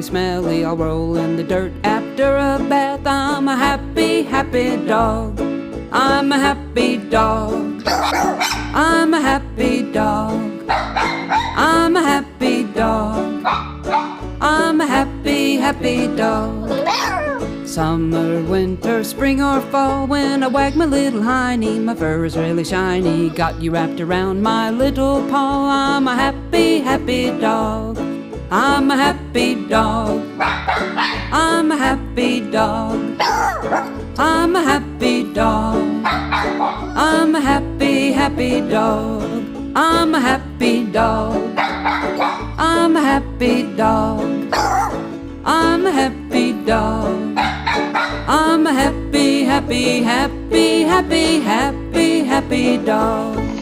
Smelly, I'll roll in the dirt after a bath. I'm a happy, happy dog. I'm a happy dog. I'm a happy dog. I'm a happy dog. I'm a happy, happy dog. Summer, winter, spring or fall, when I wag my little hiney, my fur is really shiny. Got you wrapped around my little paw. I'm a happy, happy dog. I'm a happy dog. I'm a happy dog. I'm a happy dog. I'm a happy, happy dog. I'm a happy dog. I'm a happy dog. I'm a happy dog. I'm a happy, happy, happy, happy, happy, happy dog.